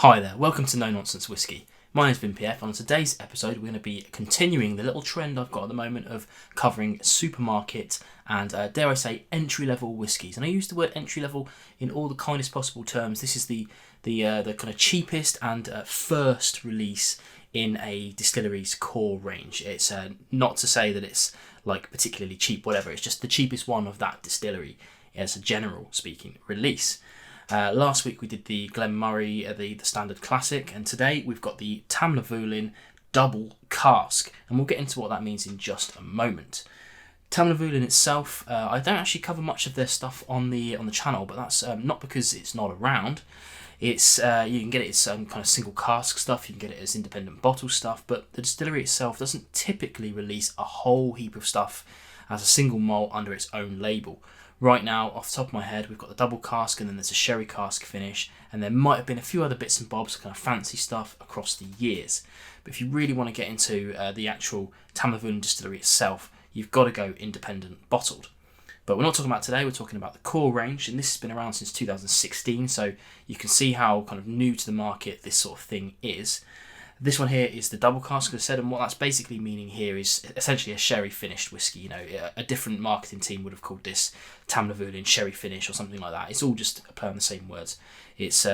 Hi there, welcome to No Nonsense Whiskey. My name's Vin PF, and on today's episode we're going to be continuing the little trend I've got at the moment of covering supermarket and, dare I say, entry-level whiskies. And I use the word entry-level in all the kindest possible terms. This is the kind of cheapest and first release in a distillery's core range. It's not to say that it's like particularly cheap, whatever. It's just the cheapest one of that distillery as a general speaking release. Last week we did the Glenmurray, the standard classic, and today we've got the Tamnavulin Double Cask, and we'll get into what that means in just a moment. Tamnavulin itself, I don't actually cover much of their stuff on the channel, but that's not because it's not around. It's you can get it as kind of single cask stuff, you can get it as independent bottle stuff, but the distillery itself doesn't typically release a whole heap of stuff as a single malt under its own label. Right now, off the top of my head, we've got the double cask, and then there's a sherry cask finish, and there might have been a few other bits and bobs, kind of fancy stuff across the years. But if you really want to get into the actual Tamnavulin distillery itself, you've got to go independent bottled. But we're not talking about today, we're talking about the core range, and this has been around since 2016, so you can see how kind of new to the market this sort of thing is. This one here is the double cask, as I said, and what that's basically meaning here is essentially a sherry finished whiskey. You know, a different marketing team would have called this Tamnavulin sherry finish or something like that. It's all just a play on the same words. It's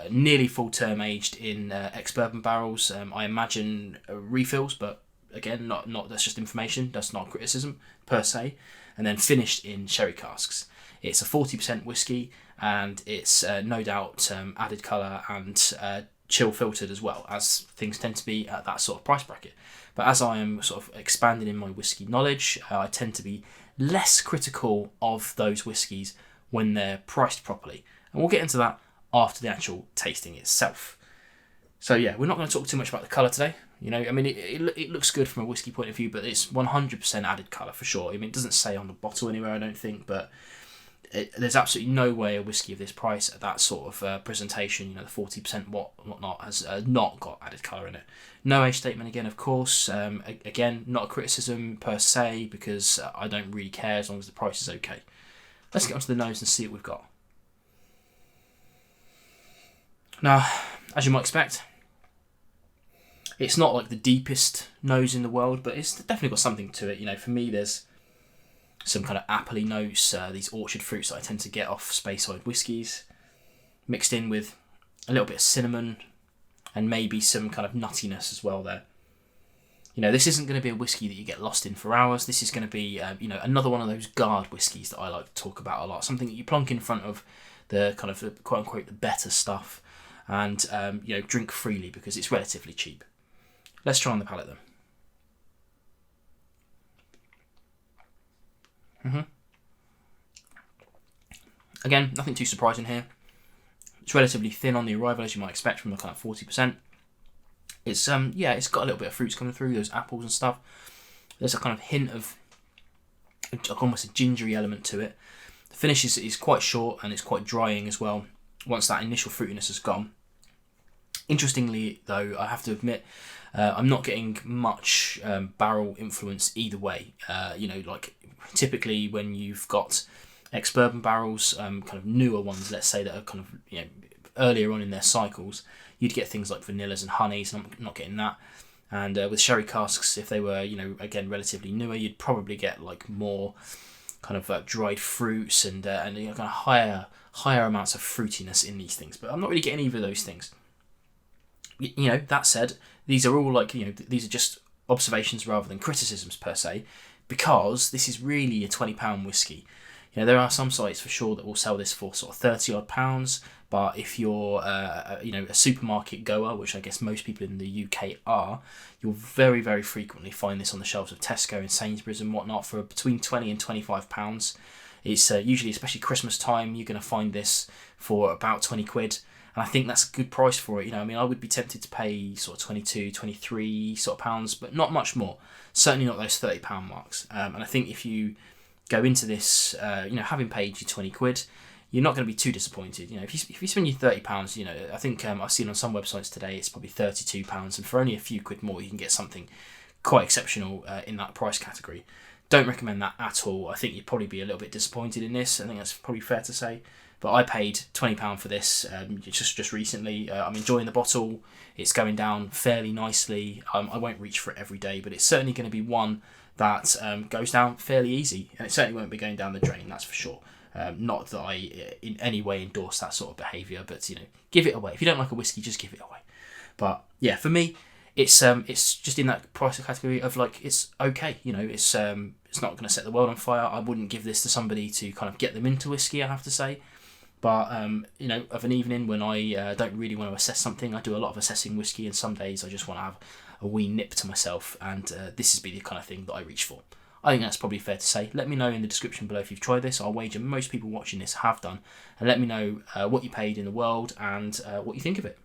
nearly full term aged in ex-bourbon barrels. I imagine refills, but again, not that's just information. That's not criticism per se. And then finished in sherry casks. It's a 40% whiskey, and it's no doubt added colour and chill filtered as well, as things tend to be at that sort of price bracket. But as I am sort of expanding in my whiskey knowledge, I tend to be less critical of those whiskies when they're priced properly. And we'll get into that after the actual tasting itself. So yeah, we're not going to talk too much about the colour today. You know, I mean, it looks good from a whiskey point of view, but it's 100% added colour for sure. I mean, it doesn't say on the bottle anywhere, I don't think, but there's absolutely no way a whiskey of this price at that sort of presentation, you know, the 40% whatnot, has not got added colour in it. No age statement again, of course. Again, not a criticism per se, because I don't really care as long as the price is okay. Let's get onto the nose and see what we've got. Now, as you might expect, it's not like the deepest nose in the world, but it's definitely got something to it. You know, for me, there's some kind of appley notes, these orchard fruits that I tend to get off Speyside whiskies, mixed in with a little bit of cinnamon and maybe some kind of nuttiness as well there. You know, this isn't going to be a whiskey that you get lost in for hours. This is going to be, another one of those guard whiskies that I like to talk about a lot. Something that you plonk in front of the kind of the quote-unquote the better stuff and, drink freely because it's relatively cheap. Let's try on the palate then. Again, nothing too surprising here. It's relatively thin on the arrival, as you might expect from the kind of 40%. It's it's got a little bit of fruits coming through, those apples and stuff. There's a kind of hint of almost a gingery element to it. The finish is quite short and it's quite drying as well once that initial fruitiness has gone. Interestingly, though, I have to admit, I'm not getting much barrel influence either way. Typically when you've got ex-bourbon barrels, kind of newer ones, let's say, that are kind of earlier on in their cycles, you'd get things like vanillas and honeys, and I'm not getting that. And with sherry casks, if they were, again, relatively newer, you'd probably get like more kind of dried fruits and kind of higher amounts of fruitiness in these things. But I'm not really getting either of those things. That said, these are all these are just observations rather than criticisms per se, because this is really a £20 whiskey. There are some sites for sure that will sell this for sort of £30 odd, but if you're a supermarket goer, which I guess most people in the UK are, you'll very, very frequently find this on the shelves of Tesco and Sainsbury's and whatnot for between £20 and £25. It's usually, especially Christmas time, you're going to find this for about 20 quid. And I think that's a good price for it. I would be tempted to pay sort of 22, 23 sort of pounds, but not much more. Certainly not those £30 marks. And I think if you go into this, having paid you 20 quid, you're not going to be too disappointed. If you spend your £30, I think I've seen on some websites today it's probably £32, and for only a few quid more you can get something quite exceptional in that price category. don't recommend that at all. I think you'd probably be a little bit disappointed in this. I think that's probably fair to say. But I paid £20 for this just recently. I'm enjoying the bottle. It's going down fairly nicely. I won't reach for it every day, but it's certainly going to be one that goes down fairly easy. And it certainly won't be going down the drain, that's for sure. Not that I in any way endorse that sort of behaviour, but give it away. If you don't like a whiskey, just give it away. But yeah, for me, it's just in that price category of like, it's okay. It's not going to set the world on fire. I wouldn't give this to somebody to kind of get them into whiskey, I have to say. But of an evening when I don't really want to assess something, I do a lot of assessing whiskey, and some days I just want to have a wee nip to myself, and this is the kind of thing that I reach for. I think that's probably fair to say. Let me know in the description below if you've tried this. I'll wager most people watching this have done, and let me know what you paid in the world and what you think of it.